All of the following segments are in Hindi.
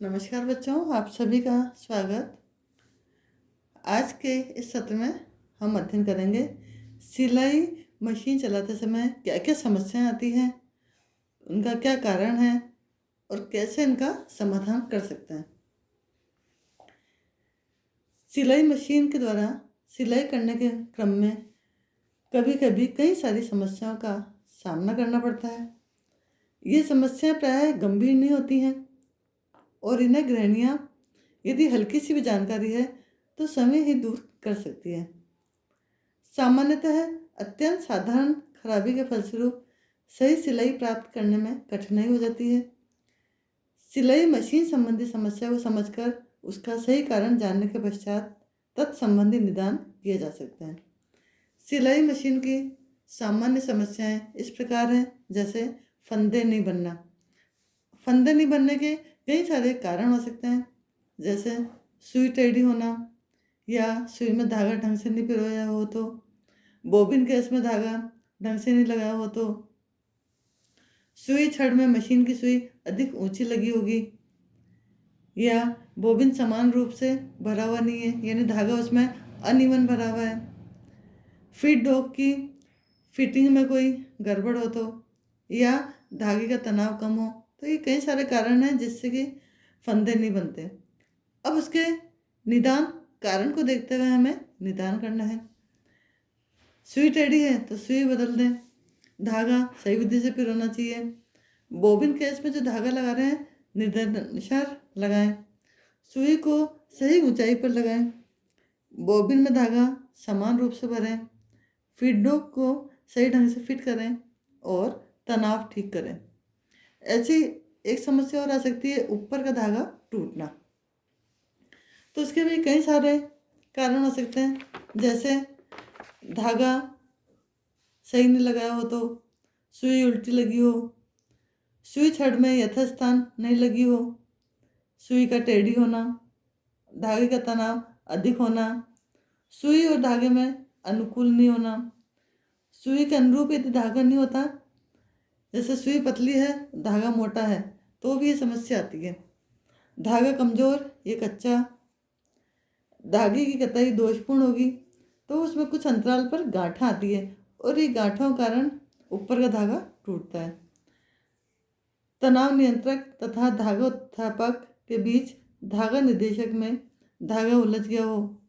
नमस्कार बच्चों, आप सभी का स्वागत। आज के इस सत्र में हम अध्ययन करेंगे सिलाई मशीन चलाते समय क्या क्या समस्याएं आती हैं, उनका क्या कारण है और कैसे इनका समाधान कर सकते हैं। सिलाई मशीन के द्वारा सिलाई करने के क्रम में कभी कभी कई सारी समस्याओं का सामना करना पड़ता है। ये समस्याएं प्रायः गंभीर नहीं होती हैं और इन्हें गृहिणियाँ यदि हल्की सी भी जानकारी है तो समय ही दूर कर सकती है। सामान्यतः अत्यंत साधारण खराबी के फलस्वरूप सही सिलाई प्राप्त करने में कठिनाई हो जाती है। सिलाई मशीन संबंधी समस्या को समझकर उसका सही कारण जानने के पश्चात तत्संबंधी निदान किए जा सकते हैं। सिलाई मशीन की सामान्य समस्याएं इस प्रकार हैं, जैसे फंदे नहीं बनना। फंदे नहीं बनने के कई सारे कारण हो सकते हैं, जैसे सुई टेढ़ी होना या सुई में धागा ढंग से नहीं पिरोया हो तो, बोबिन केस में धागा ढंग से नहीं लगाया हो तो, सुई छड़ में मशीन की सुई अधिक ऊंची लगी होगी, या बोबिन समान रूप से भरा हुआ नहीं है, यानी धागा उसमें अनइवन भरा हुआ है, फीड डॉग की फिटिंग में कोई गड़बड़ हो तो, या धागे का तनाव कम हो। तो ये कई सारे कारण हैं जिससे कि फंदे नहीं बनते। अब उसके निदान कारण को देखते हुए हमें निदान करना है। सुई टेढ़ी है तो सुई बदल दें, धागा सही विधि से पिरोना चाहिए। बोबिन केस में जो धागा लगा रहे हैं निर्देशानुसार लगाएं, सुई को सही ऊंचाई पर लगाएं, बोबिन में धागा समान रूप से भरें, फीड डॉग को सही ढंग से फिट करें और तनाव ठीक करें। ऐसी एक समस्या और आ सकती है ऊपर का धागा टूटना। तो उसके भी कई सारे कारण हो सकते हैं, जैसे धागा सही नहीं लगाया हो तो, सुई उल्टी लगी हो, सुई छड़ में यथास्थान नहीं लगी हो, सुई का टेढ़ी होना, धागे का तनाव अधिक होना, सुई और धागे में अनुकूल नहीं होना, सुई के अनुरूप यदि धागा नहीं होता, जैसे सुई पतली है धागा मोटा है तो भी ये समस्या आती है। धागा कमज़ोर या कच्चा, धागे की कताई दोषपूर्ण होगी तो उसमें कुछ अंतराल पर गांठें आती है और ये गांठों के कारण ऊपर का धागा टूटता है। तनाव नियंत्रक तथा धागा उत्थापक के बीच धागा निर्देशक में धागा उलझ गया हो,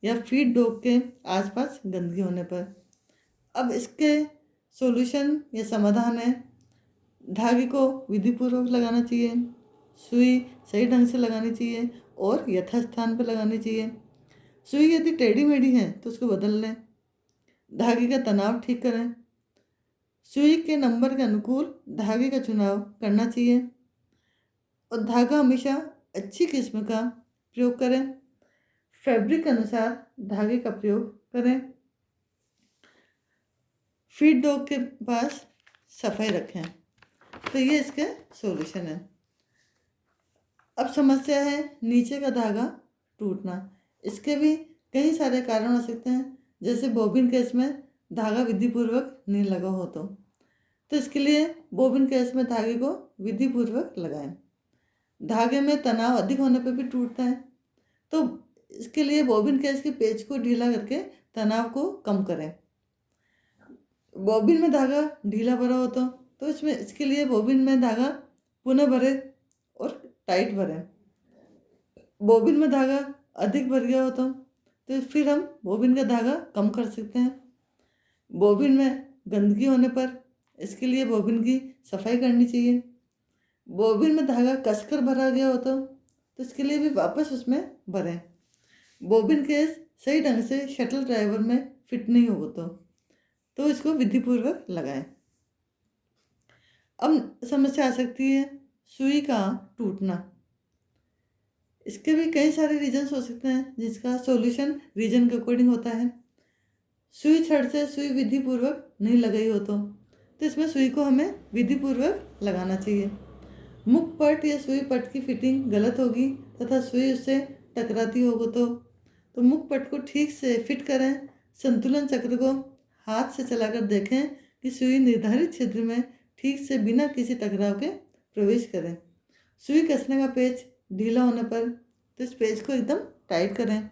या फीड डॉग के आसपास गंदगी होने पर। अब इसके सॉल्यूशन या समाधान है, धागे को विधिपूर्वक लगाना चाहिए, सुई सही ढंग से लगानी चाहिए और यथास्थान पर लगानी चाहिए। सुई यदि टेढ़ी मेढ़ी है तो उसको बदल लें, धागे का तनाव ठीक करें, सुई के नंबर के अनुकूल धागे का चुनाव करना चाहिए और धागा हमेशा अच्छी किस्म का प्रयोग करें, फैब्रिक के अनुसार धागे का प्रयोग करें, फीड डॉग के पास सफाई रखें। तो ये इसके सॉल्यूशन है। अब समस्या है नीचे का धागा टूटना। इसके भी कई सारे कारण हो सकते हैं, जैसे बोबिन केस में धागा विधिपूर्वक नहीं लगा हो तो इसके लिए बोबिन केस में धागे को विधिपूर्वक लगाएं। धागे में तनाव अधिक होने पर भी टूटता है तो इसके लिए बोबिन केस के पेच को ढीला करके तनाव को कम करें। बोबिन में धागा ढीला भरा हो तो इसमें इसके लिए बोबिन में धागा पुनः भरे और टाइट भरें। बोबिन में धागा अधिक भर गया हो तो फिर हम बोबिन का धागा कम कर सकते हैं। बोबिन में गंदगी होने पर इसके लिए बोबिन की सफाई करनी चाहिए। बोबिन में धागा कसकर भरा गया हो तो इसके लिए भी वापस उसमें भरें। बोबिन केस सही ढंग से शटल ड्राइवर में फिट नहीं हो तो इसको विधिपूर्वक लगाएं। अब समस्या आ सकती है सुई का टूटना। इसके भी कई सारे रीजन्स हो सकते हैं जिसका सॉल्यूशन रीजन के अकॉर्डिंग होता है। सुई छड़ से सुई विधिपूर्वक नहीं लगाई हो तो इसमें सुई को हमें विधिपूर्वक लगाना चाहिए। मुख पट या सुई पट की फिटिंग गलत होगी तथा सुई उससे टकराती होगी तो मुख पट को ठीक से फिट करें। संतुलन चक्र को हाथ से चलाकर देखें कि सुई निर्धारित छिद्र में ठीक से बिना किसी टकराव के प्रवेश करें। सुई कसने का पेच ढीला होने पर तो इस पेज को एकदम टाइट करें।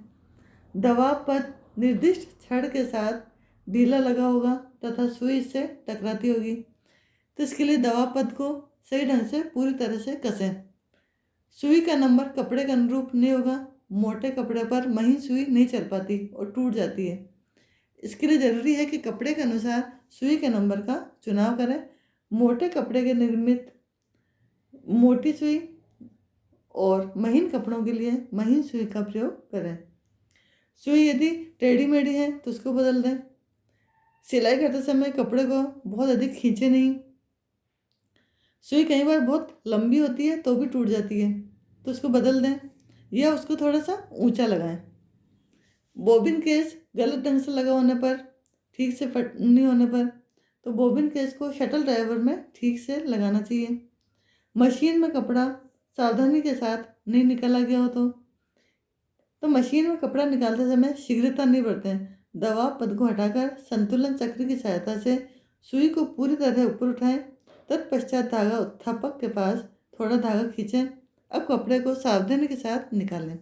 दबाव पद निर्दिष्ट छड़ के साथ ढीला लगा होगा तथा सुई इससे टकराती होगी, तो इसके लिए दबाव पद को सही ढंग से पूरी तरह से कसें। सुई का नंबर कपड़े के अनुरूप नहीं होगा। मोटे कपड़े पर महीन सुई नहीं चल पाती और टूट जाती है। इसके लिए ज़रूरी है कि कपड़े के अनुसार सुई के नंबर का चुनाव करें। मोटे कपड़े के निर्मित मोटी सुई और महीन कपड़ों के लिए महीन सुई का प्रयोग करें। सुई यदि टेढ़ी मेढ़ी है तो उसको बदल दें। सिलाई करते समय कपड़े को बहुत अधिक खींचे नहीं। सुई कई बार बहुत लंबी होती है तो भी टूट जाती है, तो उसको बदल दें या उसको थोड़ा सा ऊंचा लगाएं। बोबिन केस गलत ढंग से लगा होने पर, ठीक से फिट नहीं होने पर, तो बोबिन केस को शटल ड्राइवर में ठीक से लगाना चाहिए। मशीन में कपड़ा सावधानी के साथ नहीं निकाला गया हो तो मशीन में कपड़ा निकालते समय शीघ्रता नहीं बरतें। दबाव पद को हटाकर संतुलन चक्र की सहायता से सुई को पूरी तरह ऊपर उठाएं। तत्पश्चात धागा उत्थापक के पास थोड़ा धागा खींचें। अब कपड़े को सावधानी के साथ निकालें।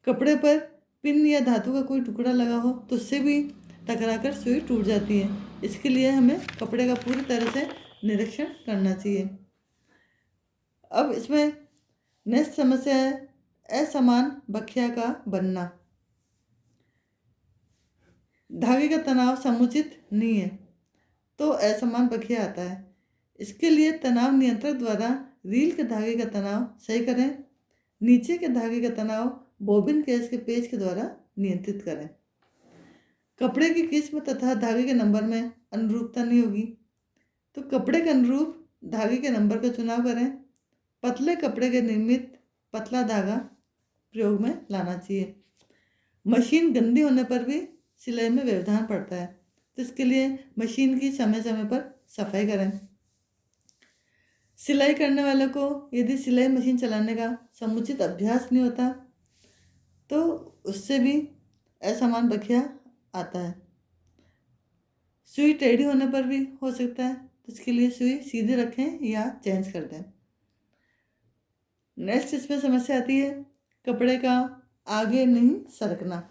कपड़े पर पिन या धातु का कोई टुकड़ा लगा हो तो उससे भी टकराकर सुई टूट जाती है। इसके लिए हमें कपड़े का पूरी तरह से निरीक्षण करना चाहिए। अब इसमें नेक्स्ट समस्या है असमान बखिया का बनना। धागे का तनाव समुचित नहीं है तो असमान बखिया आता है। इसके लिए तनाव नियंत्रक द्वारा रील के धागे का तनाव सही करें। नीचे के धागे का तनाव बोबिन केस के पेच के द्वारा नियंत्रित करें। कपड़े की किस्म तथा धागे के नंबर में अनुरूपता नहीं होगी तो कपड़े के अनुरूप धागे के नंबर का चुनाव करें। पतले कपड़े के निर्मित पतला धागा प्रयोग में लाना चाहिए। मशीन गंदी होने पर भी सिलाई में व्यवधान पड़ता है, तो इसके लिए मशीन की समय समय पर सफाई करें। सिलाई करने वाले को यदि सिलाई मशीन चलाने का समुचित अभ्यास नहीं होता तो उससे भी असमान बखिया आता है। सुई टेढ़ी होने पर भी हो सकता है, तो इसके लिए सुई सीधे रखें या चेंज कर दें। नेक्स्ट इसमें समस्या आती है कपड़े का आगे नहीं सरकना।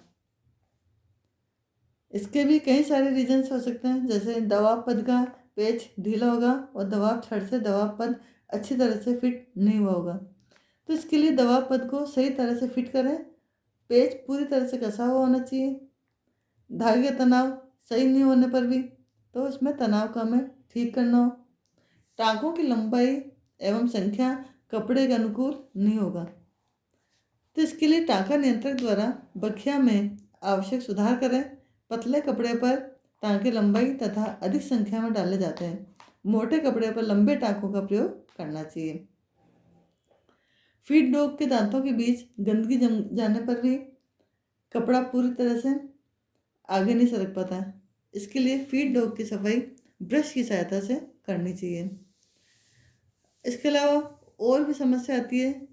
इसके भी कई सारे रीजंस हो सकते हैं, जैसे दबाव पद का पेच ढीला होगा और दबाव छड़ से दबाव पद अच्छी तरह से फिट नहीं हुआ होगा, तो इसके लिए दबाव पद को सही तरह से फिट करें। पेच पूरी तरह से कसा हुआ होना चाहिए। धागे का तनाव सही नहीं होने पर भी तो इसमें तनाव का हमें ठीक करना हो। टाँकों की लंबाई एवं संख्या कपड़े के अनुकूल नहीं होगा, तो इसके लिए टाँका नियंत्रक द्वारा बखिया में आवश्यक सुधार करें। पतले कपड़े पर टाँके लंबाई तथा अधिक संख्या में डाले जाते हैं। मोटे कपड़े पर लंबे टाँकों का प्रयोग करना चाहिए। फीड डॉग के दांतों के बीच गंदगी जम जाने पर भी कपड़ा पूरी तरह से आगे नहीं सरक पाता है। इसके लिए फीड डॉग की सफाई ब्रश की सहायता से करनी चाहिए। इसके अलावा और भी समस्या आती है,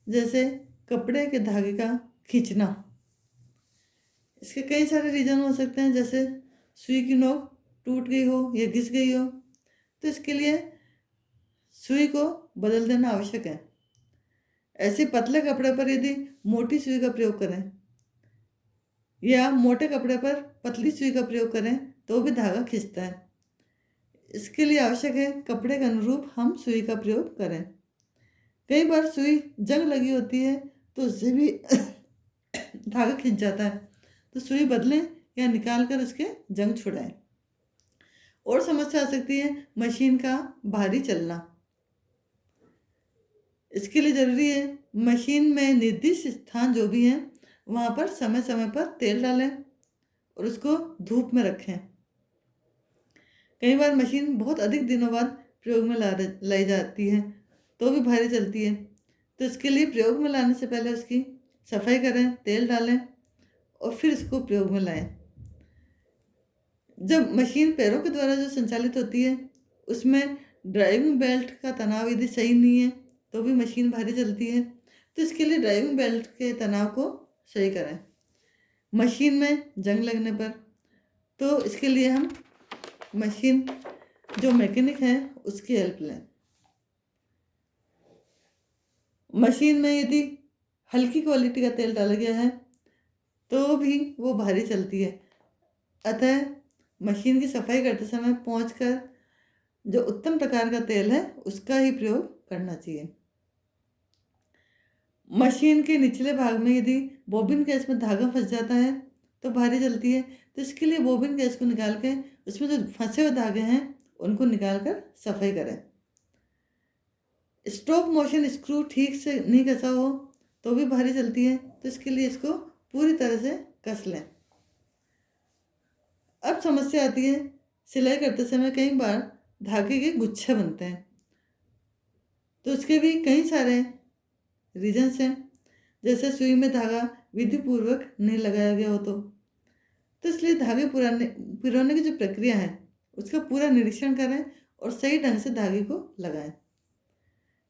जैसे कपड़े के धागे का खींचना। इसके कई सारे रीज़न हो सकते हैं, जैसे सुई की नोक टूट गई हो या घिस गई हो, तो इसके लिए सुई को बदल देना आवश्यक है। ऐसे पतले कपड़े पर यदि मोटी सुई का प्रयोग करें या मोटे कपड़े पर पतली सुई का प्रयोग करें तो भी धागा खिंचता है। इसके लिए आवश्यक है कपड़े के अनुरूप हम सुई का प्रयोग करें। कई बार सुई जंग लगी होती है तो उससे भी धागा खिंच जाता है, तो सुई बदलें या निकाल कर उसके जंग छुड़ाएं। और समस्या आ सकती है मशीन का भारी चलना। इसके लिए ज़रूरी है मशीन में निर्दिष्ट स्थान जो भी है वहाँ पर समय समय पर तेल डालें और उसको धूप में रखें। कई बार मशीन बहुत अधिक दिनों बाद प्रयोग में लाई जाती है तो भी भारी चलती है, तो इसके लिए प्रयोग में लाने से पहले उसकी सफाई करें, तेल डालें और फिर इसको प्रयोग में लाएं। जब मशीन पैरों के द्वारा जो संचालित होती है उसमें ड्राइविंग बेल्ट का तनाव यदि सही नहीं है तो भी मशीन भारी चलती है, तो इसके लिए ड्राइविंग बेल्ट के तनाव को सही करें। मशीन में जंग लगने पर तो इसके लिए हम मशीन जो मैकेनिक है उसकी हेल्प लें। मशीन में यदि हल्की क्वालिटी का तेल डाला गया है तो भी वो भारी चलती है। अतः मशीन की सफाई करते समय पहुंचकर जो उत्तम प्रकार का तेल है उसका ही प्रयोग करना चाहिए। मशीन के निचले भाग में यदि बोबिन केस में धागा फंस जाता है तो भारी चलती है, तो इसके लिए बोबिन केस को निकाल के उसमें जो फंसे हुए धागे हैं उनको निकाल कर सफाई करें। स्टॉप मोशन स्क्रू ठीक से नहीं कसा हो तो भी भारी चलती है, तो इसके लिए इसको पूरी तरह से कस लें। अब समस्या आती है, सिलाई करते समय कई बार धागे के गुच्छे बनते हैं, तो उसके भी कई सारे रीजंस हैं। जैसे सुई में धागा विधिपूर्वक नहीं लगाया गया हो तो इसलिए धागे पिरोने की जो प्रक्रिया है उसका पूरा निरीक्षण करें और सही ढंग से धागे को लगाएं।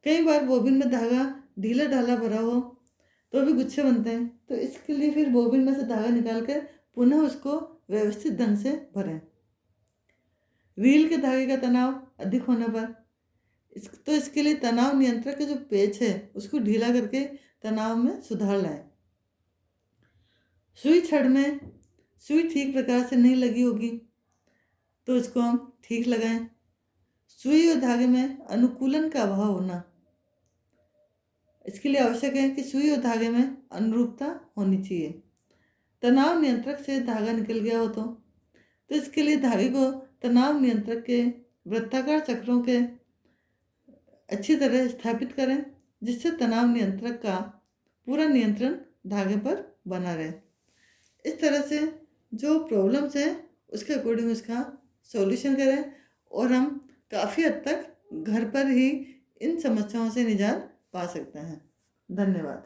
कई बार बोबिन में धागा ढीला ढाला भरा हो तो भी गुच्छे बनते हैं, तो इसके लिए फिर बोबिन में से धागा निकाल कर पुनः उसको व्यवस्थित ढंग से भरें। रील के धागे का तनाव अधिक होने पर इसके लिए तनाव नियंत्रक का जो पेच है उसको ढीला करके तनाव में सुधार लाएं। सुई छड़ में सुई ठीक प्रकार से नहीं लगी होगी तो इसको हम ठीक लगाएं। सुई और धागे में अनुकूलन का अभाव होना, इसके लिए आवश्यक है कि सुई और धागे में अनुरूपता होनी चाहिए। तनाव नियंत्रक से धागा निकल गया हो तो इसके लिए धागे को तनाव नियंत्रक के वृत्ताकार चक्रों के अच्छी तरह स्थापित करें, जिससे तनाव नियंत्रक का पूरा नियंत्रण धागे पर बना रहे। इस तरह से जो प्रॉब्लम्स है उसके अकॉर्डिंग उसका सॉल्यूशन करें और हम काफ़ी हद तक घर पर ही इन समस्याओं से निजात पा सकते हैं। धन्यवाद।